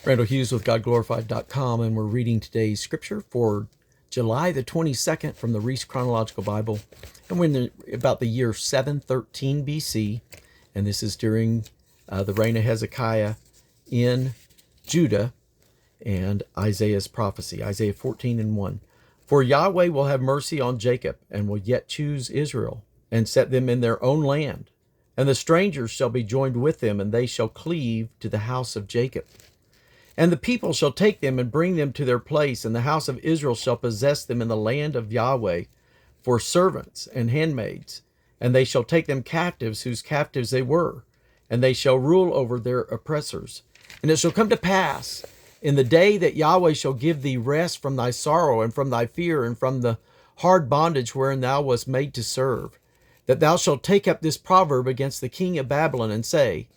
Randall Hughes with GodGlorified.com, and we're reading today's scripture for July the 22nd from the Reese Chronological Bible. And we're about the year 713 BC, and this is during the reign of Hezekiah in Judah and Isaiah's prophecy, Isaiah 14:1. For Yahweh will have mercy on Jacob, and will yet choose Israel, and set them in their own land. And the strangers shall be joined with them, and they shall cleave to the house of Jacob. And the people shall take them and bring them to their place, and the house of Israel shall possess them in the land of Yahweh for servants and handmaids. And they shall take them captives, whose captives they were, and they shall rule over their oppressors. And it shall come to pass in the day that Yahweh shall give thee rest from thy sorrow and from thy fear and from the hard bondage wherein thou wast made to serve, that thou shalt take up this proverb against the king of Babylon and say,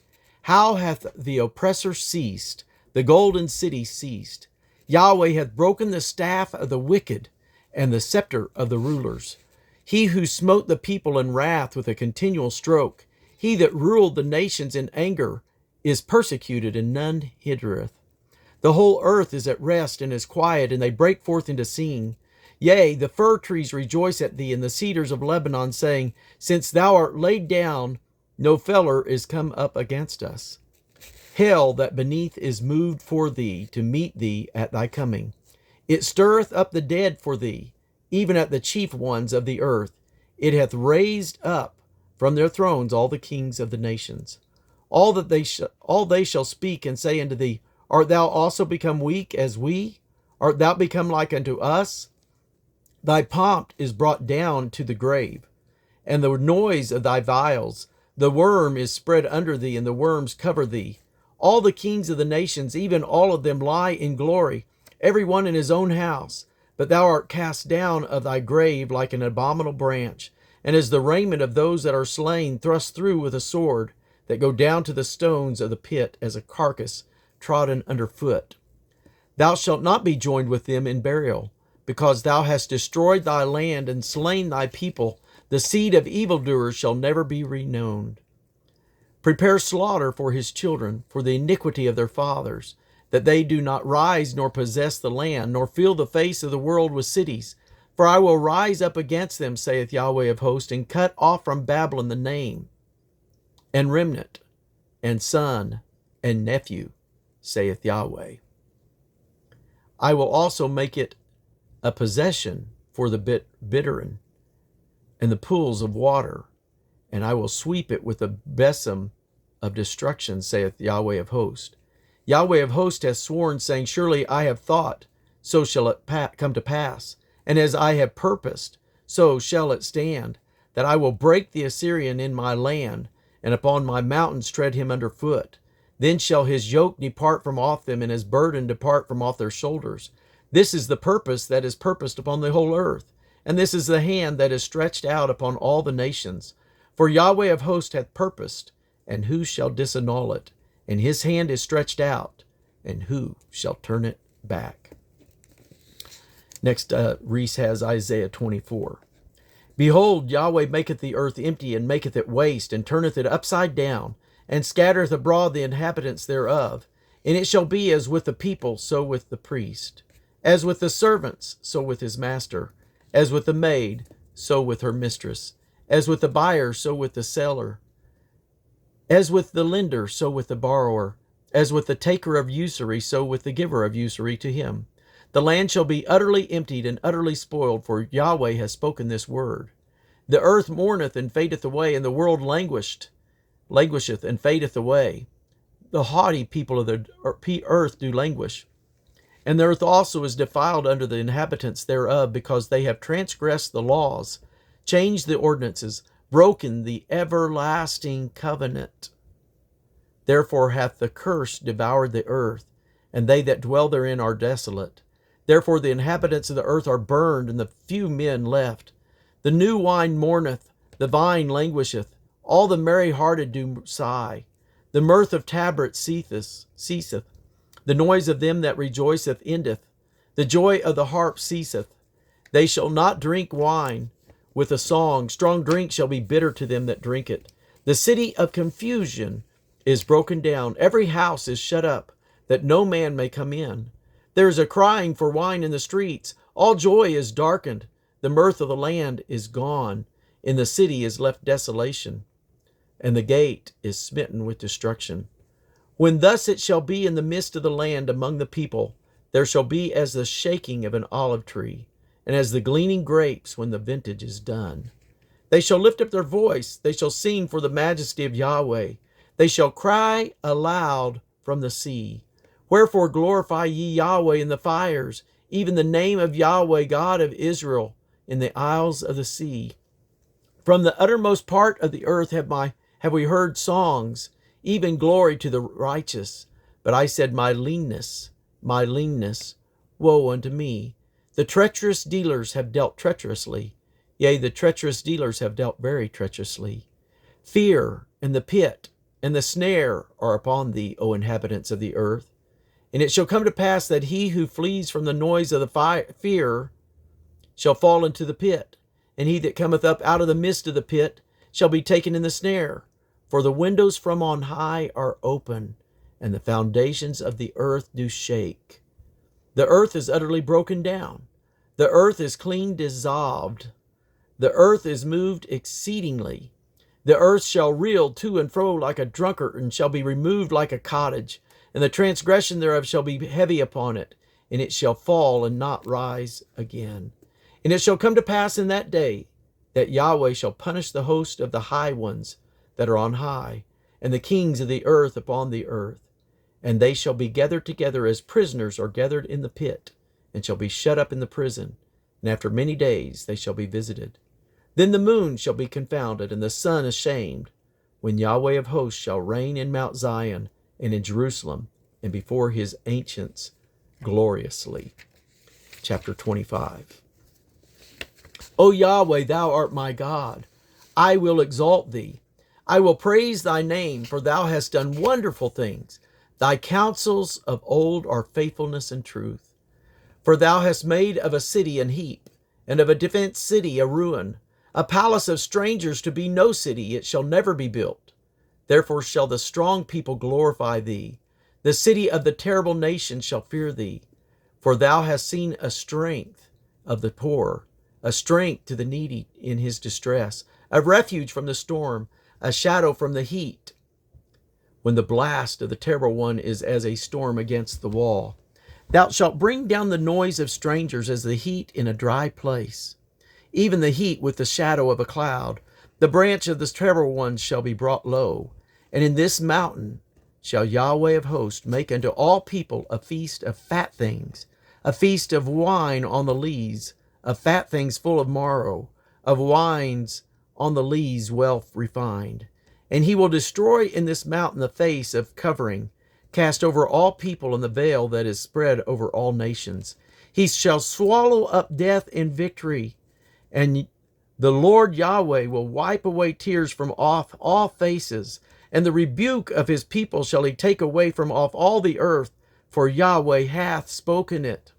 How hath the oppressor ceased? The golden city ceased. Yahweh hath broken the staff of the wicked and the scepter of the rulers. He who smote the people in wrath with a continual stroke, he that ruled the nations in anger, is persecuted, and none hindereth. The whole earth is at rest and is quiet, and they break forth into singing. Yea, the fir trees rejoice at thee, and the cedars of Lebanon, saying, Since thou art laid down, no feller is come up against us. Hell that beneath is moved for thee, to meet thee at thy coming. It stirreth up the dead for thee, even at the chief ones of the earth. It hath raised up from their thrones all the kings of the nations. All they shall speak and say unto thee, Art thou also become weak as we? Art thou become like unto us? Thy pomp is brought down to the grave, and the noise of thy vials. The worm is spread under thee, and the worms cover thee. All the kings of the nations, even all of them, lie in glory, every one in his own house. But thou art cast down of thy grave like an abominable branch, and as the raiment of those that are slain, thrust through with a sword, that go down to the stones of the pit, as a carcass trodden under foot. Thou shalt not be joined with them in burial, because thou hast destroyed thy land and slain thy people. The seed of evildoers shall never be renowned. Prepare slaughter for his children, for the iniquity of their fathers, that they do not rise nor possess the land, nor fill the face of the world with cities. For I will rise up against them, saith Yahweh of hosts, and cut off from Babylon the name, and remnant, and son, and nephew, saith Yahweh. I will also make it a possession for the bittern and the pools of water, and I will sweep it with a besom of destruction, saith Yahweh of hosts. Yahweh of hosts hath sworn, saying, Surely I have thought, so shall it come to pass, and as I have purposed, so shall it stand, that I will break the Assyrian in my land, and upon my mountains tread him under foot. Then shall his yoke depart from off them, and his burden depart from off their shoulders. This is the purpose that is purposed upon the whole earth, and this is the hand that is stretched out upon all the nations. For Yahweh of hosts hath purposed, and who shall disannul it? And his hand is stretched out, and who shall turn it back? Next, Reese has Isaiah 24. Behold, Yahweh maketh the earth empty, and maketh it waste, and turneth it upside down, and scattereth abroad the inhabitants thereof. And it shall be as with the people, so with the priest. As with the servants, so with his master. As with the maid, so with her mistress. As with the buyer, so with the seller. As with the lender, so with the borrower. As with the taker of usury, so with the giver of usury to him. The land shall be utterly emptied and utterly spoiled, for Yahweh has spoken this word. The earth mourneth and fadeth away, and the world languisheth and fadeth away. The haughty people of the earth do languish. And the earth also is defiled under the inhabitants thereof, because they have transgressed the laws, changed the ordinances, broken the everlasting covenant. Therefore hath the curse devoured the earth, and they that dwell therein are desolate. Therefore the inhabitants of the earth are burned, and the few men left. The new wine mourneth, the vine languisheth, all the merry-hearted do sigh. The mirth of tabrets ceaseth, the noise of them that rejoiceth endeth, the joy of the harp ceaseth. They shall not drink wine with a song, strong drink shall be bitter to them that drink it. The city of confusion is broken down, every house is shut up. that no man may come in. There is a crying for wine in the streets. All joy is darkened. The mirth of the land is gone. In the city is left desolation, and the gate is smitten with destruction. When thus it shall be in the midst of the land among the people, there shall be as the shaking of an olive tree, and as the gleaning grapes when the vintage is done. They shall lift up their voice, they shall sing for the majesty of Yahweh. They shall cry aloud from the sea. Wherefore glorify ye Yahweh in the fires, even the name of Yahweh God of Israel in the isles of the sea. From the uttermost part of the earth have we heard songs, even glory to the righteous. But I said, my leanness, woe unto me. The treacherous dealers have dealt treacherously. Yea, the treacherous dealers have dealt very treacherously. Fear and the pit and the snare are upon thee, O inhabitants of the earth. And it shall come to pass that he who flees from the noise of the fear shall fall into the pit, and he that cometh up out of the midst of the pit shall be taken in the snare. For the windows from on high are open, and the foundations of the earth do shake. The earth is utterly broken down. The earth is clean dissolved. The earth is moved exceedingly. The earth shall reel to and fro like a drunkard, and shall be removed like a cottage, and the transgression thereof shall be heavy upon it, and it shall fall and not rise again. And it shall come to pass in that day that Yahweh shall punish the host of the high ones that are on high, and the kings of the earth upon the earth. And they shall be gathered together as prisoners are gathered in the pit, and shall be shut up in the prison. And after many days they shall be visited. Then the moon shall be confounded, and the sun ashamed, when Yahweh of hosts shall reign in Mount Zion and in Jerusalem, and before his ancients gloriously. Chapter 25. O Yahweh, thou art my God. I will exalt thee. I will praise thy name, for thou hast done wonderful things. Thy counsels of old are faithfulness and truth. For thou hast made of a city an heap, and of a defenced city a ruin, a palace of strangers to be no city, it shall never be built. Therefore shall the strong people glorify thee. The city of the terrible nation shall fear thee. For thou hast seen a strength of the poor, a strength to the needy in his distress, a refuge from the storm, a shadow from the heat, when the blast of the terrible one is as a storm against the wall. Thou shalt bring down the noise of strangers as the heat in a dry place, even the heat with the shadow of a cloud. The branch of the terrible one shall be brought low, and in this mountain shall Yahweh of hosts make unto all people a feast of fat things, a feast of wine on the lees, of fat things full of marrow, of wines on the lees well refined. And he will destroy in this mountain the face of covering, cast over all people in the veil that is spread over all nations. He shall swallow up death in victory, and the Lord Yahweh will wipe away tears from off all faces, and the rebuke of his people shall he take away from off all the earth, for Yahweh hath spoken it.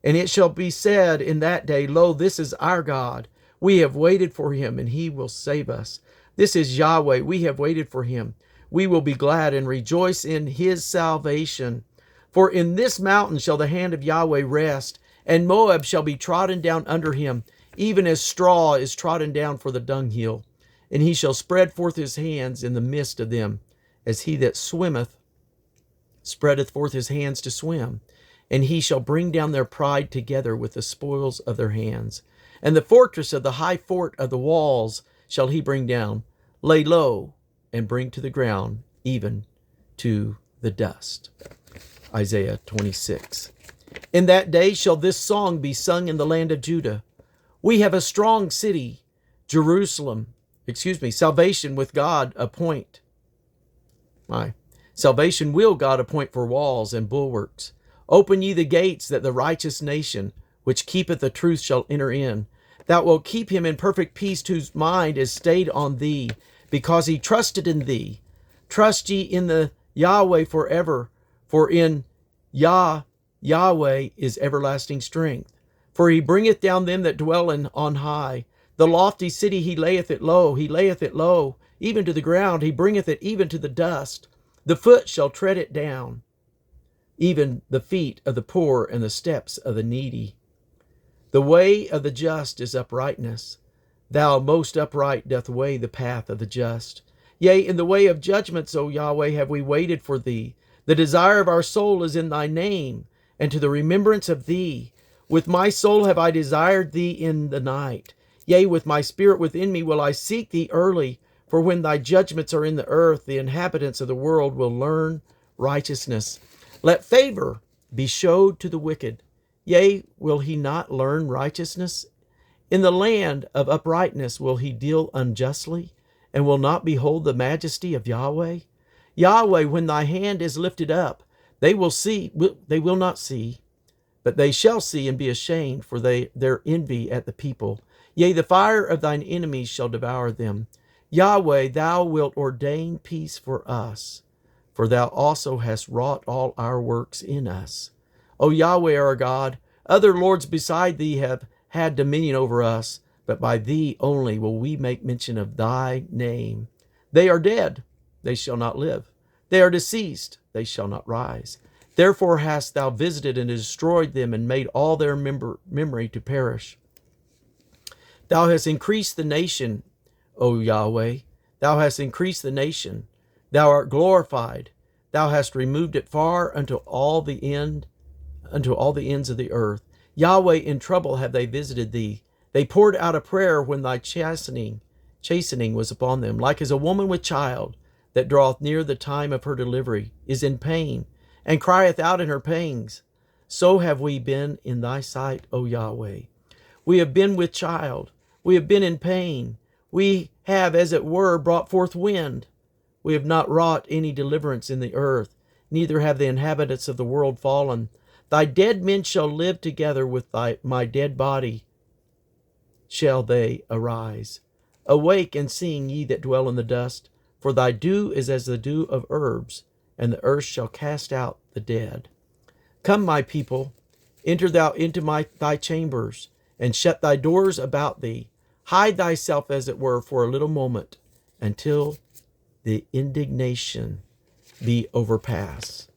And it shall be said in that day, Lo, this is our God. We have waited for him, and he will save us. This is Yahweh. We have waited for him. We will be glad and rejoice in his salvation. For in this mountain shall the hand of Yahweh rest, and Moab shall be trodden down under him, even as straw is trodden down for the dunghill. And he shall spread forth his hands in the midst of them, as he that swimmeth spreadeth forth his hands to swim. And he shall bring down their pride together with the spoils of their hands. And the fortress of the high fort of the walls shall he bring down, lay low, and bring to the ground, even to the dust. Isaiah 26. In that day shall this song be sung in the land of Judah. We have a strong city, salvation with God appoint. Salvation will God appoint for walls and bulwarks. Open ye the gates, that the righteous nation, which keepeth the truth, shall enter in. Thou wilt keep him in perfect peace, whose mind is stayed on thee, because he trusted in thee. Trust ye in the Yahweh forever, for in Yahweh is everlasting strength. For he bringeth down them that dwell on high. The lofty city he layeth it low, even to the ground, he bringeth it even to the dust. The foot shall tread it down. even the feet of the poor and the steps of the needy. The way of the just is uprightness. Thou most upright doth weigh the path of the just. Yea, in the way of judgments, O Yahweh, have we waited for thee. The desire of our soul is in thy name, and to the remembrance of thee. With my soul have I desired thee in the night. Yea, with my spirit within me will I seek thee early. For when thy judgments are in the earth, the inhabitants of the world will learn righteousness. Let favor be showed to the wicked. Yea, will he not learn righteousness? In the land of uprightness will he deal unjustly, and will not behold the majesty of Yahweh? Yahweh, when thy hand is lifted up, they will not see, but they shall see and be ashamed for their envy at the people. Yea, the fire of thine enemies shall devour them. Yahweh, thou wilt ordain peace for us, for thou also hast wrought all our works in us. O Yahweh our God, other lords beside thee have had dominion over us, but by thee only will we make mention of thy name. They are dead, they shall not live. They are deceased, they shall not rise. Therefore hast thou visited and destroyed them, and made all their memory to perish. Thou hast increased the nation, O Yahweh. Thou hast increased the nation. Thou art glorified. Thou hast removed it far unto all the ends of the earth. Yahweh, in trouble have they visited thee. They poured out a prayer when thy chastening was upon them, like as a woman with child that draweth near the time of her delivery, is in pain, and crieth out in her pangs. So have we been in thy sight, O Yahweh. We have been with child. We have been in pain. We have, as it were, brought forth wind. We have not wrought any deliverance in the earth, neither have the inhabitants of the world fallen. Thy dead men shall live together with my dead body shall they arise. Awake and sing, ye that dwell in the dust, for thy dew is as the dew of herbs, and the earth shall cast out the dead. Come, my people, enter thou into thy chambers, and shut thy doors about thee. Hide thyself, as it were, for a little moment, until the indignation be overpassed.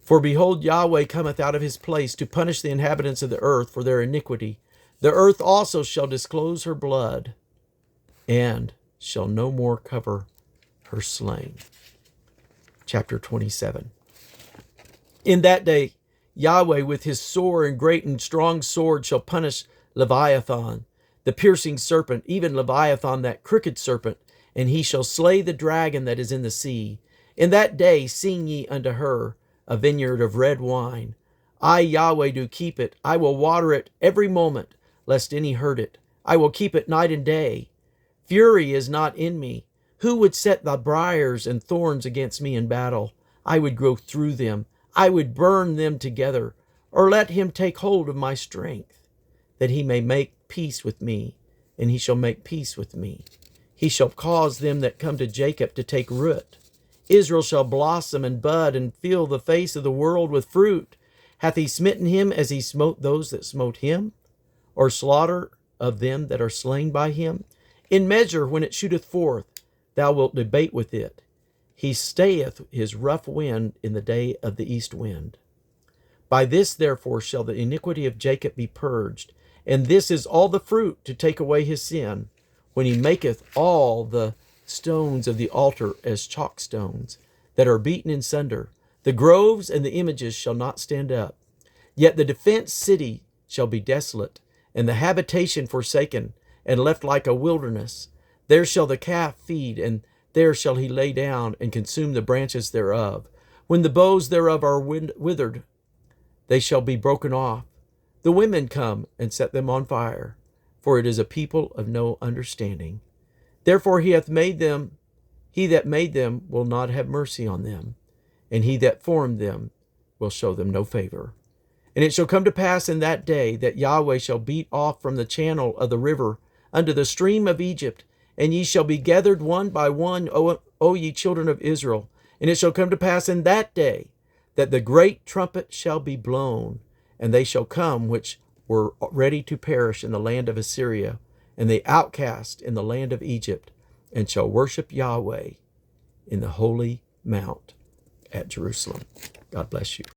For behold, Yahweh cometh out of his place to punish the inhabitants of the earth for their iniquity. The earth also shall disclose her blood, and shall no more cover her slain. Chapter 27. In that day, Yahweh with his sore and great and strong sword shall punish Leviathan, the piercing serpent, even Leviathan, that crooked serpent, and he shall slay the dragon that is in the sea. In that day sing ye unto her a vineyard of red wine. I, Yahweh, do keep it. I will water it every moment, lest any hurt it. I will keep it night and day. Fury is not in me. Who would set the briars and thorns against me in battle? I would go through them. I would burn them together. Or let him take hold of my strength, that he may make peace with me, and he shall make peace with me. He shall cause them that come to Jacob to take root. Israel shall blossom and bud, and fill the face of the world with fruit. Hath he smitten him as he smote those that smote him? Or slaughter of them that are slain by him? In measure, when it shooteth forth, thou wilt debate with it. He stayeth his rough wind in the day of the east wind. By this therefore shall the iniquity of Jacob be purged, and this is all the fruit to take away his sin, when he maketh all the stones of the altar as chalk stones, that are beaten in sunder. The groves and the images shall not stand up. Yet the defenced city shall be desolate, and the habitation forsaken, and left like a wilderness. There shall the calf feed, and there shall he lay down, and consume the branches thereof. When the boughs thereof are withered, they shall be broken off. The women come and set them on fire, for it is a people of no understanding. Therefore he that made them will not have mercy on them, and he that formed them will show them no favor. And it shall come to pass in that day that Yahweh shall beat off from the channel of the river unto the stream of Egypt, and ye shall be gathered one by one, O ye children of Israel. And it shall come to pass in that day that the great trumpet shall be blown, and they shall come which were ready to perish in the land of Assyria, and the outcast in the land of Egypt, and shall worship Yahweh in the holy mount at Jerusalem. God bless you.